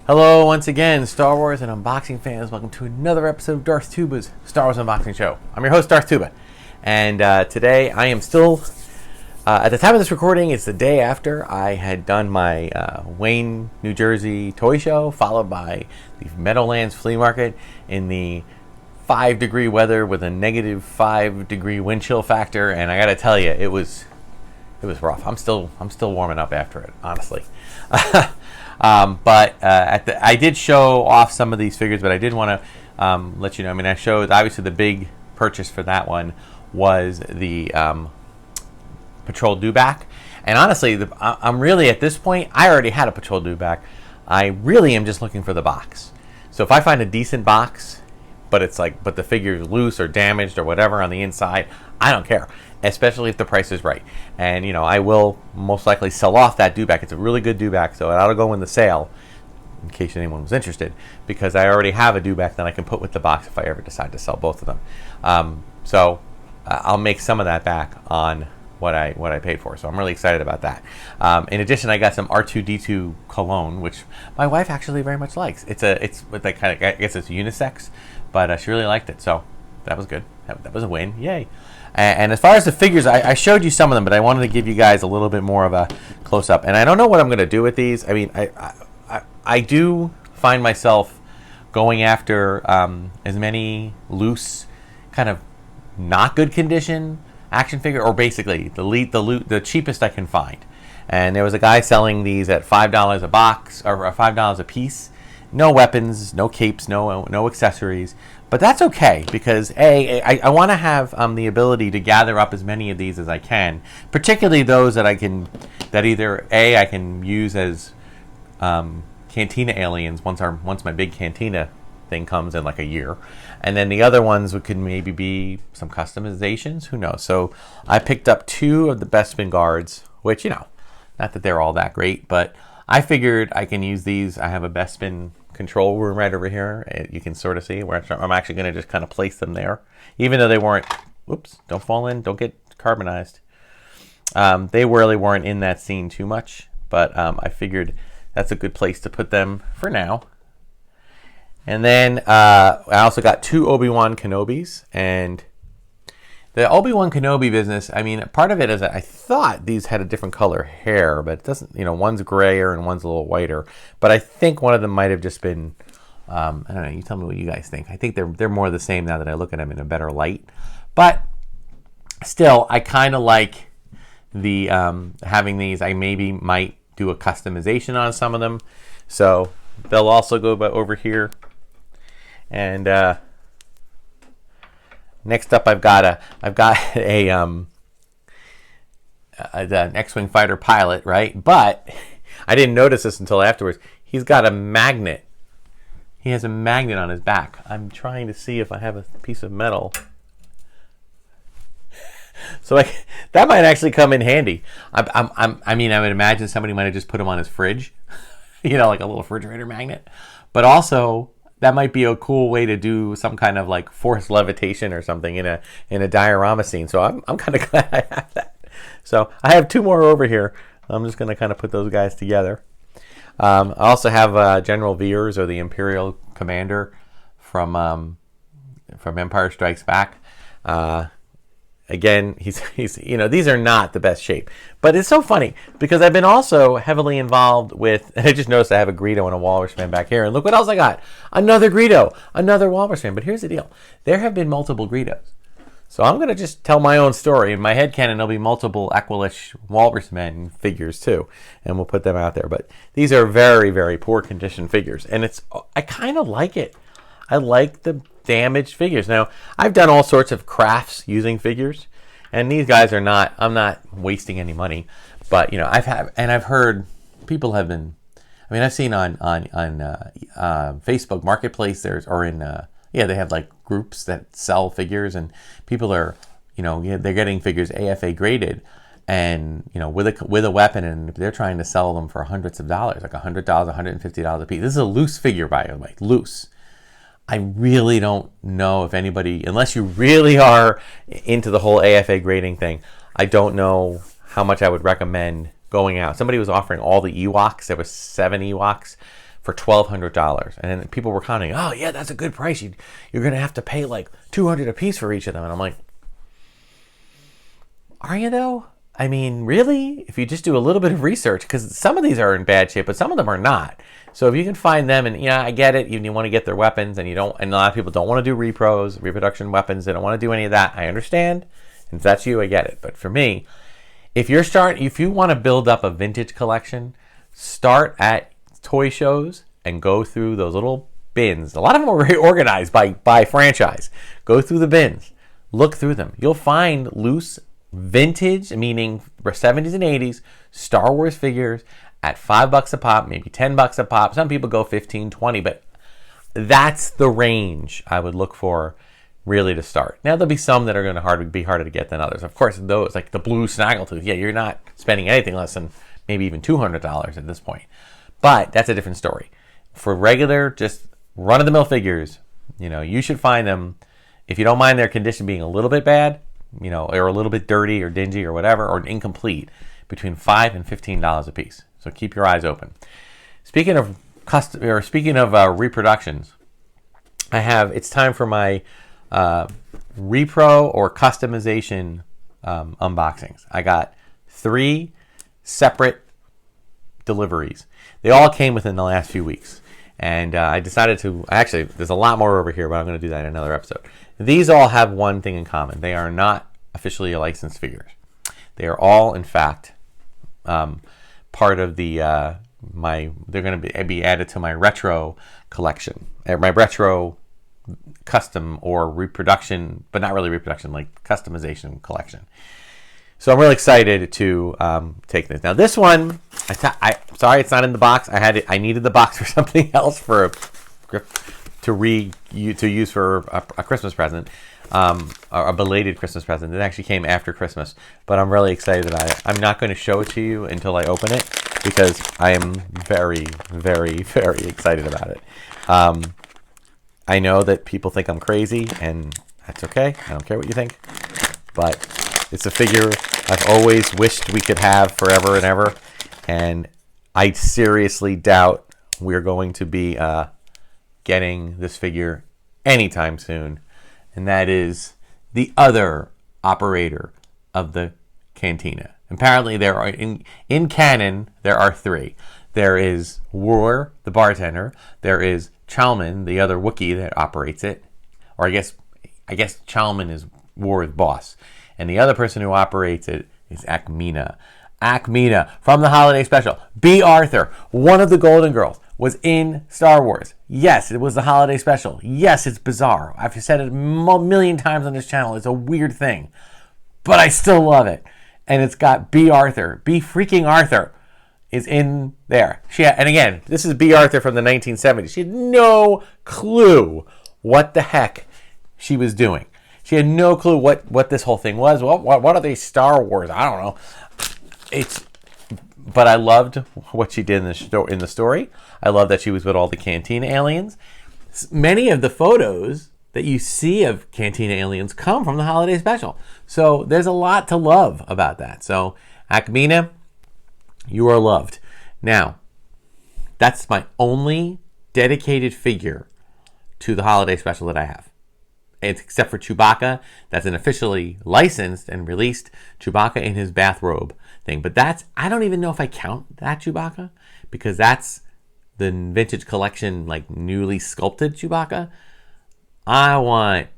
Hello once again, Star Wars and unboxing fans. Welcome to another episode of Darth Tuba's Star Wars Unboxing Show. I'm your host, Darth Tuba. And today I am still, at the time of this recording, it's the day after I had done my Wayne, New Jersey toy show, followed by the Meadowlands flea market in the 5-degree weather with a negative 5-degree wind chill factor. And I gotta tell you, it was rough. I'm still warming up after it, honestly. I did show off some of these figures, but I did want to let you know. I mean, I showed, obviously the big purchase for that one was the Patrol Dewback. And honestly, I'm really, at this point, I already had a Patrol Dewback. I really am just looking for the box. So if I find a decent box, but the figure's loose or damaged or whatever on the inside, I don't care, especially if the price is right. And, you know, I will most likely sell off that Dewback. It's a really good Dewback, so that'll go in the sale, in case anyone was interested, because I already have a Dewback that I can put with the box if I ever decide to sell both of them. I'll make some of that back on what I paid for, so I'm really excited about that. In addition, I got some R2-D2 cologne, which my wife actually very much likes. It's like kind of, I guess it's unisex, but she really liked it, so that was good. That was a win, yay! And as far as the figures, I showed you some of them, but I wanted to give you guys a little bit more of a close-up. And I don't know what I'm going to do with these. I mean, I do find myself going after as many loose, kind of not good condition action figure, or basically the cheapest I can find. And there was a guy selling these at $5 a box, or $5 a piece. No weapons, no capes, no accessories. But that's okay, because I want to have the ability to gather up as many of these as I can, particularly those that I can use as Cantina aliens once my big Cantina thing comes in like a year, and then the other ones could maybe be some customizations. Who knows? So I picked up 2 of the Bespin guards, which, you know, not that they're all that great, but I figured I can use these. I have a Bespin control room right over here. You can sort of see where I'm actually going to just kind of place them there, even though they weren't, whoops, don't fall in, don't get carbonized. They really weren't in that scene too much, but I figured that's a good place to put them for now. And then I also got 2 Obi-Wan Kenobis. And the Obi-Wan Kenobi business, I mean, part of it is that I thought these had a different color hair, but it doesn't, you know, one's grayer and one's a little whiter. But I think one of them might have just been, I don't know, you tell me what you guys think. I think they're more the same now that I look at them in a better light. But still, I kind of like the having these. I maybe might do a customization on some of them. So they'll also go over here. And next up, I've got an X-Wing fighter pilot, right? But I didn't notice this until afterwards. He's got a magnet. He has a magnet on his back. I'm trying to see if I have a piece of metal. So that might actually come in handy. I mean, I would imagine somebody might have just put him on his fridge, you know, like a little refrigerator magnet. But also, that might be a cool way to do some kind of like forced levitation or something in a diorama scene. So I'm kind of glad I have that. So I have 2 more over here. I'm just going to kind of put those guys together. I also have General Veers, or the Imperial Commander from Empire Strikes Back. Again, he's you know, these are not the best shape, but it's so funny because I've been also heavily involved with, and I just noticed I have a Greedo and a Walrus Man back here, and look what else I got, another Greedo, another Walrus Man. But here's the deal, there have been multiple Greedos, so I'm going to just tell my own story. In my headcanon, there'll be multiple Aqualish Walrus Men figures too, and we'll put them out there. But these are very, very poor condition figures, and I kind of like it. I like the damaged figures. Now, I've done all sorts of crafts using figures, and these guys are not, I'm not wasting any money, but, you know, I've heard people have been, I mean, I've seen on Facebook Marketplace, they have like groups that sell figures, and people are, you know, they're getting figures AFA graded, and, you know, with a weapon, and they're trying to sell them for hundreds of dollars, like $100, $150 a piece. This is a loose figure, by the way, loose. I really don't know if anybody, unless you really are into the whole AFA grading thing, I don't know how much I would recommend going out. Somebody was offering all the Ewoks. There were 7 Ewoks for $1,200. And then people were commenting, oh yeah, that's a good price. You're going to have to pay like $200 a piece for each of them. And I'm like, are you though? I mean, really? If you just do a little bit of research, because some of these are in bad shape, but some of them are not. So if you can find them, and yeah, I get it, you want to get their weapons, and and a lot of people don't want to do reproduction weapons, they don't want to do any of that. I understand. And if that's you, I get it. But for me, if you want to build up a vintage collection, start at toy shows and go through those little bins. A lot of them are very organized by franchise. Go through the bins. Look through them. You'll find loose vintage, meaning 70s and 80s, Star Wars figures at $5 a pop, maybe $10 a pop. Some people go 15, 20, but that's the range I would look for really to start. Now, there'll be some that are going to be harder to get than others. Of course, those, like the blue snaggletooth, yeah, you're not spending anything less than maybe even $200 at this point. But that's a different story. For regular, just run-of-the-mill figures, you should find them, if you don't mind their condition being a little bit bad, or a little bit dirty or dingy or whatever, or incomplete, between $5 and $15 a piece. So keep your eyes open. Speaking of reproductions, it's time for my repro or customization unboxings. I got 3 separate deliveries. They all came within the last few weeks. And I decided there's a lot more over here, but I'm going to do that in another episode. These all have one thing in common. They are not officially licensed figures. They are all, in fact, part of the they're going to be added to my retro collection, my retro custom or reproduction, but not really reproduction, like customization collection. So I'm really excited to take this. Now this one, sorry it's not in the box. I needed the box for something else to use for a Christmas present, a belated Christmas present. It actually came after Christmas, but I'm really excited about it. I'm not going to show it to you until I open it because I am very, very, very excited about it. I know that people think I'm crazy, and that's okay. I don't care what you think, but it's a figure I've always wished we could have forever and ever, and I seriously doubt we're going to be getting this figure anytime soon, and that is the other operator of the cantina. Apparently, there are in canon there are 3. There is War, the bartender. There is Chalman, the other Wookiee that operates it, or I guess Chalman is War's boss, and the other person who operates it is Ackmena. Ackmena from the holiday special. B. Arthur, one of the Golden Girls, was in Star Wars. Yes, it was the holiday special. Yes, it's bizarre. I've said it a million times on this channel. It's a weird thing, but I still love it. And it's got B. Arthur. B. freaking Arthur is in there. And again, this is B. Arthur from the 1970s. She had no clue what the heck she was doing. She had no clue what this whole thing was. What are they, Star Wars? I don't know. But I loved what she did in the story. I love that she was with all the Cantina aliens. Many of the photos that you see of Cantina aliens come from the holiday special. So there's a lot to love about that. So Ackmena, you are loved. Now, that's my only dedicated figure to the holiday special that I have. It's except for Chewbacca. That's an officially licensed and released Chewbacca in his bathrobe thing. But I don't even know if I count that Chewbacca, because that's the vintage collection, like newly sculpted Chewbacca. I want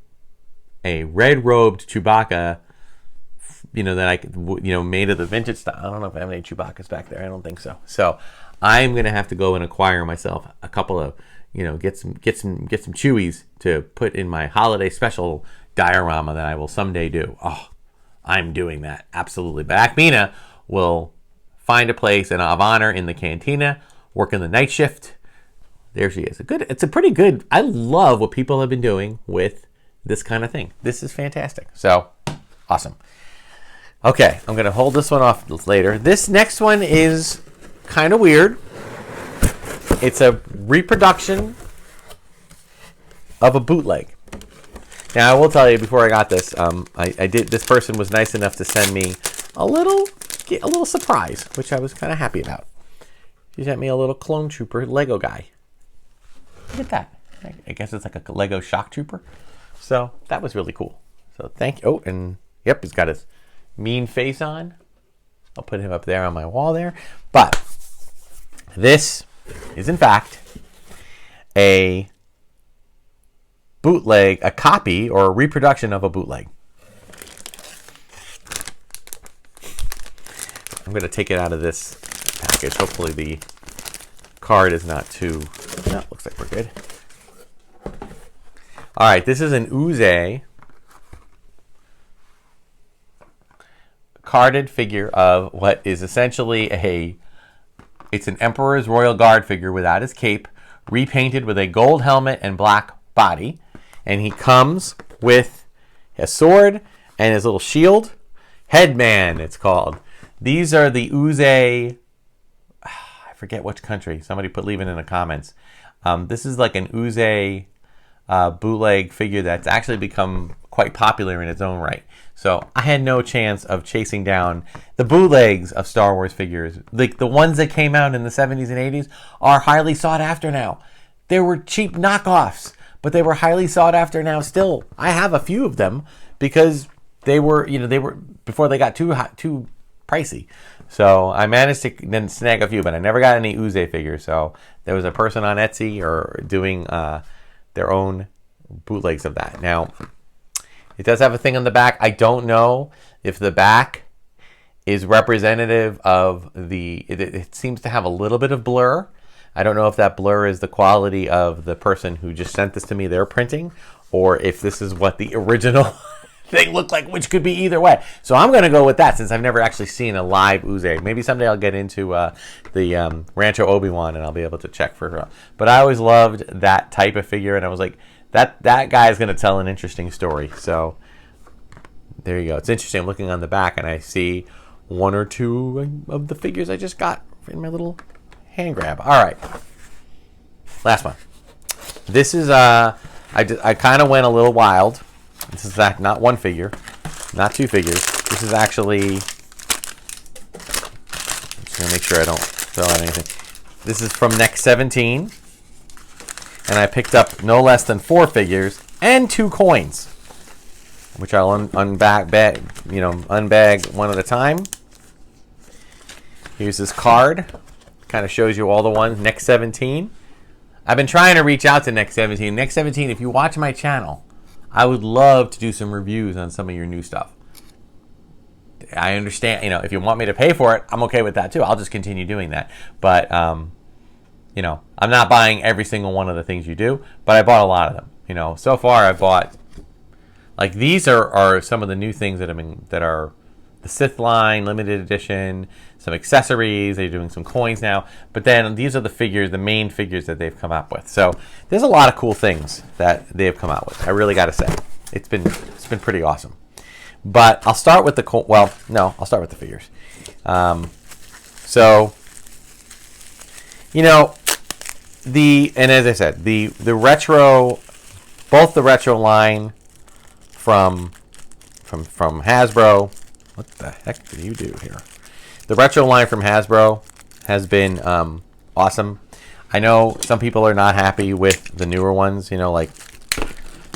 a red-robed Chewbacca, that made of the vintage style. I don't know if I have any Chewbaccas back there. I don't think so. So I'm gonna have to go and acquire myself a couple of, get some Chewies to put in my holiday special diorama that I will someday do. Oh, I'm doing that, absolutely. But Ackmena will find a place of honor in the cantina, work in the night shift. There she is. It's a pretty good. I love what people have been doing with this kind of thing. This is fantastic. So awesome. Okay, I'm gonna hold this one off later. This next one is kind of weird. It's a reproduction of a bootleg. Now, I will tell you, before I got this, this person was nice enough to send me a little surprise, which I was kind of happy about. She sent me a little Clone Trooper Lego guy. Look at that. I guess it's like a Lego shock trooper. So that was really cool. So thank you. Oh, and yep, he's got his mean face on. I'll put him up there on my wall there. But this is in fact a bootleg, a copy or a reproduction of a bootleg. I'm going to take it out of this package. Hopefully the card is not too... No, looks like we're good. All right, this is an Uze carded figure of what is essentially it's an Emperor's Royal Guard figure without his cape, repainted with a gold helmet and black body. And he comes with a sword and his little shield. Headman, it's called. These are the Uze, I forget which country. Somebody leave it in the comments. This is like an Uze bootleg figure that's actually become quite popular in its own right. So I had no chance of chasing down the bootlegs of Star Wars figures. Like the ones that came out in the 70s and 80s are highly sought after now. They were cheap knockoffs, but they were highly sought after now still. I have a few of them because they were before they got too pricey. So I managed to then snag a few, but I never got any Uze figures. So there was a person on Etsy or doing their own bootlegs of that. Now, it does have a thing on the back. I don't know if the back is representative of it seems to have a little bit of blur. I don't know if that blur is the quality of the person who just sent this to me, their printing, or if this is what the original thing looked like, which could be either way. So I'm going to go with that since I've never actually seen a live Uze. Maybe someday I'll get into the Rancho Obi-Wan and I'll be able to check for her. But I always loved that type of figure, and I was like, that guy is going to tell an interesting story. So there you go. It's interesting. I'm looking on the back and I see one or two of the figures I just got in my little hand grab. All right. Last one. This is, I kind of went a little wild. This is not one figure, not two figures. This is actually, I'm just going to make sure I don't throw out anything. This is from Next 17. And I picked up no less than 4 figures and 2 coins, which I'll unbag one at a time. Here's this card. Kind of shows you all the ones. Next 17. I've been trying to reach out to Next 17. Next 17, if you watch my channel, I would love to do some reviews on some of your new stuff. I understand, if you want me to pay for it, I'm okay with that too. I'll just continue doing that. But, I'm not buying every single one of the things you do, but I bought a lot of them. So far I bought, like these are some of the new things that are the Sith line, limited edition, some accessories. They're doing some coins now. But then these are the main figures that they've come up with. So there's a lot of cool things that they've come out with. I really got to say, it's been pretty awesome. But I'll start with I'll start with the figures. And as I said, the retro, both the retro line from Hasbro. What the heck did you do here? The retro line from Hasbro has been awesome. I know some people are not happy with the newer ones. They don't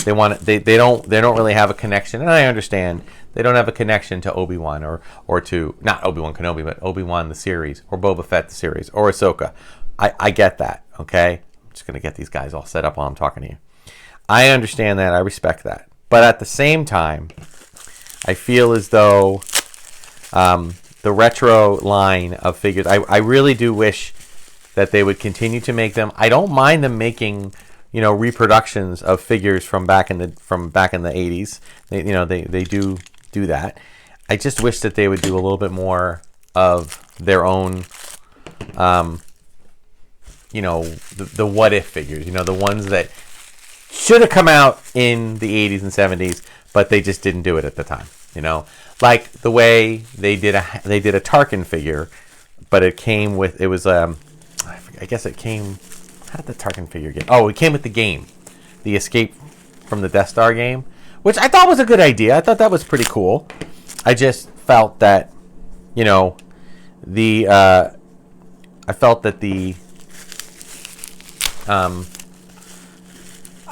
really have a connection, and I understand they don't have a connection to Obi-Wan or to not Obi-Wan Kenobi, but Obi-Wan the series or Boba Fett the series or Ahsoka. I get that. Okay, I'm just gonna get these guys all set up while I'm talking to you. I understand that. I respect that, but at the same time, I feel as though the retro line of figures, I really do wish that they would continue to make them. I don't mind them making, reproductions of figures from back in the 80s. They do that. I just wish that they would do a little bit more of their own, the what if figures. The ones that should have come out in the 80s and 70s, but they just didn't do it at the time. Like the way they did a Tarkin figure, but it came with I guess it came. How did the Tarkin figure get? Oh, it came with the game, the Escape from the Death Star game, which I thought was a good idea. I thought that was pretty cool. I just felt that,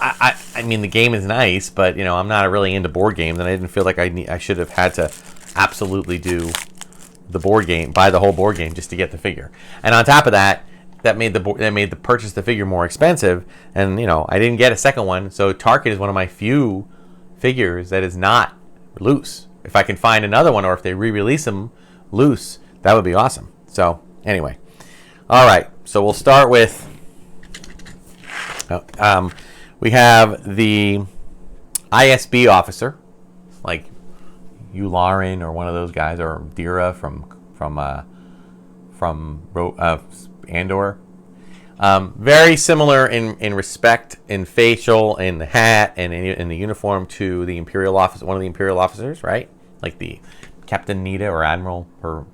I mean, the game is nice, but you know, I'm not really into board games, and I didn't feel like I should have had to absolutely do the board game, buy the whole board game just to get the figure. And on top of that, that made the purchase the figure more expensive. And you know, I didn't get a second one, so Target is one of my few figures that is not loose. If I can find another one, or if they re-release them loose, that would be awesome. So anyway, all right. So we'll start with. We have the ISB officer, like Yularen or one of those guys, or Dira from Andor. Very similar in respect, in facial, in the hat, and in the uniform to the Imperial officer, one of the Imperial officers, right? Like the Captain Nita or Admiral, or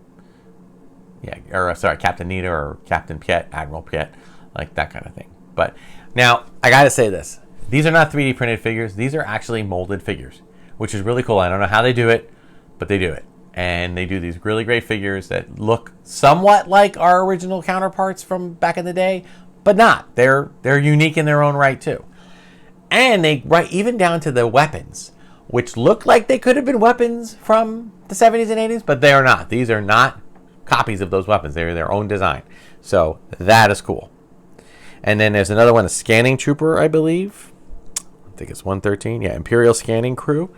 Captain Nita or Captain Piet, Admiral Piet, like that kind of thing. But now I got to say this: these are not 3D printed figures; these are actually molded figures, which is really cool. I don't know how they do it, but they do it. And they do these really great figures that look somewhat like our original counterparts from back in the day, but not. They're unique in their own right too. And they right even down to the weapons, which look like they could have been weapons from the 70s and 80s, but they are not. These are not copies of those weapons. They're their own design. So that is cool. And then there's another one, a scanning trooper, I believe. I think it's 113. Yeah, Imperial Scanning Crew.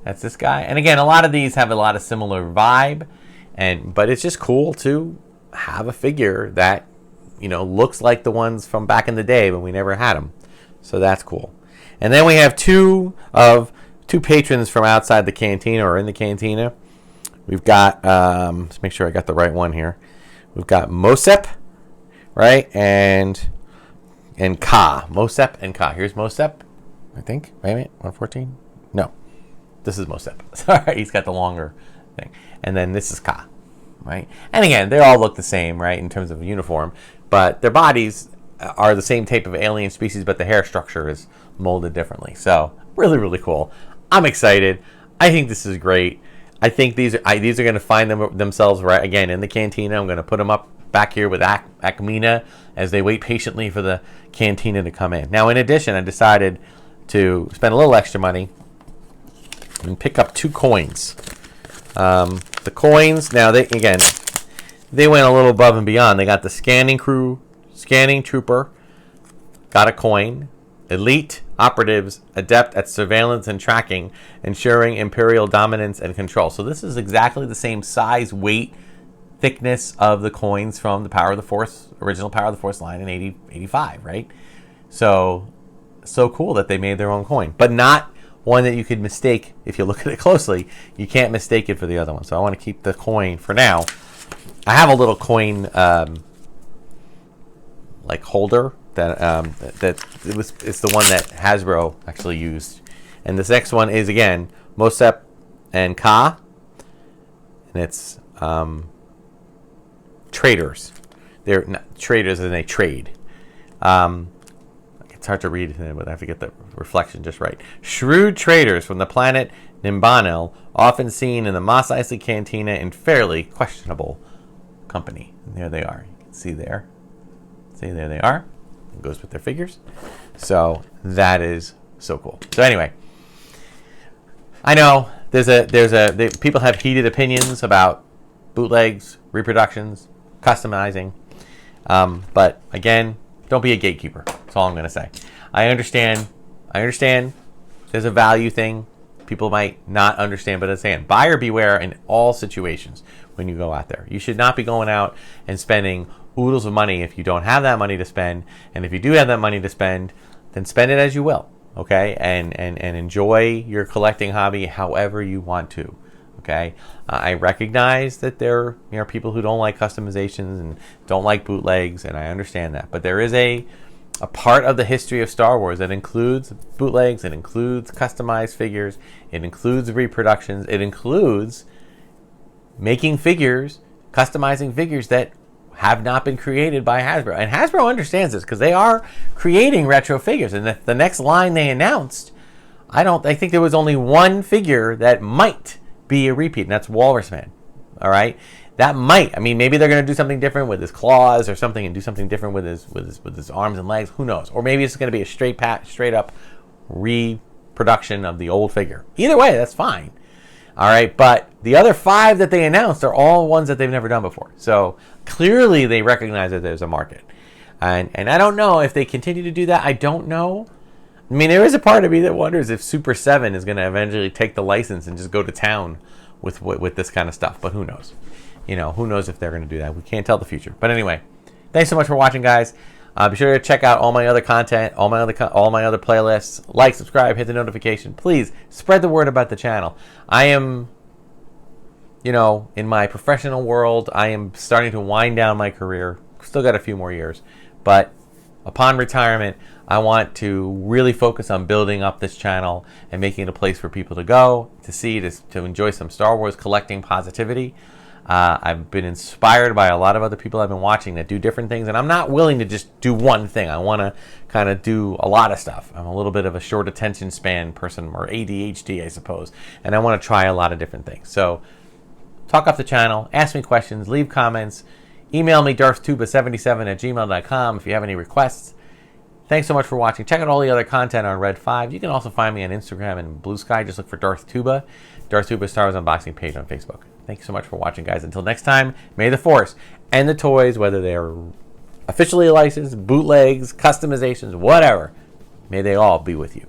That's this guy. And again, a lot of these have a lot of similar vibe, but it's just cool to have a figure that, you know, looks like the ones from back in the day when we never had them. So that's cool. And then we have two patrons from outside the cantina, or in the cantina. We've got, let's make sure I got the right one here. We've got Mosep, right? And Ka. Mosep and Ka. Here's Mosep, I think. Wait a minute, 114? No. This is Mosep. Sorry, he's got the longer thing. And then this is Ka, right? And again, they all look the same, right, in terms of uniform, but their bodies are the same type of alien species, but the hair structure is molded differently. So really, really cool. I'm excited. I think this is great. I think these are going to find themselves right again in the cantina. I'm going to put them up back here with Ackmena as they wait patiently for the cantina to come in. Now, in addition, I decided to spend a little extra money and pick up 2 coins. The coins, now they went a little above and beyond. They got the scanning trooper, got a coin. Elite operatives, adept at surveillance and tracking, ensuring Imperial dominance and control. So this is exactly the same size, weight, thickness of the coins from the Power of the Force, original Power of the Force line in 85, right? So cool that they made their own coin, but not one that you could mistake. If you look at it closely, you can't mistake it for the other one. So I want to keep the coin for now. I have a little coin like holder that it's the one that Hasbro actually used. And this next one is again Mosep and Ka, and it's traders. They're not traders, and they trade. It's hard to read, but I have to get the reflection just right. Shrewd traders from the planet Nimbanel, often seen in the Mos Eisley Cantina in fairly questionable company. And there they are. You can see there. See, there they are. It goes with their figures. So that is so cool. So anyway, I know people have heated opinions about bootlegs, reproductions, customizing. But again, don't be a gatekeeper. That's all I'm going to say. I understand there's a value thing. People might not understand, but I'm saying buyer beware in all situations when you go out there. You should not be going out and spending oodles of money if you don't have that money to spend. And if you do have that money to spend, then spend it as you will, okay? And enjoy your collecting hobby however you want to. Okay, I recognize that there are people who don't like customizations and don't like bootlegs, and I understand that. But there is a part of the history of Star Wars that includes bootlegs, it includes customized figures, it includes reproductions, it includes making figures, customizing figures that have not been created by Hasbro. And Hasbro understands this because they are creating retro figures. And the next line they announced, I think there was only one figure that might be a repeat, and that's Walrus Man. All right, that might, I mean, maybe they're going to do something different with his claws or something, and do something different with his arms and legs. Who knows? Or maybe it's going to be a straight up reproduction of the old figure. Either way, that's fine. All right, but the other 5 that they announced are all ones that they've never done before. So clearly they recognize that there's a market. And I don't know if they continue to do that. I don't know. I mean, there is a part of me that wonders if Super 7 is going to eventually take the license and just go to town with this kind of stuff. But who knows? You know, who knows if they're going to do that. We can't tell the future. But anyway, thanks so much for watching, guys. Be sure to check out all my other content, all my other playlists. Like, subscribe, hit the notification. Please spread the word about the channel. I am, you know, in my professional world, I am starting to wind down my career. Still got a few more years. But upon retirement, I want to really focus on building up this channel and making it a place for people to go, to see, to enjoy some Star Wars collecting positivity. I've been inspired by a lot of other people I've been watching that do different things, and I'm not willing to just do one thing. I want to kind of do a lot of stuff. I'm a little bit of a short attention span person, or ADHD, I suppose, and I want to try a lot of different things. So talk up the channel, ask me questions, leave comments, email me darthtuba77@gmail.com if you have any requests. Thanks so much for watching. Check out all the other content on Red 5. You can also find me on Instagram and Bluesky. Just look for Darth Tuba. Darth Tuba Star Wars Unboxing page on Facebook. Thanks so much for watching, guys. Until next time, may the Force and the toys, whether they're officially licensed, bootlegs, customizations, whatever, may they all be with you.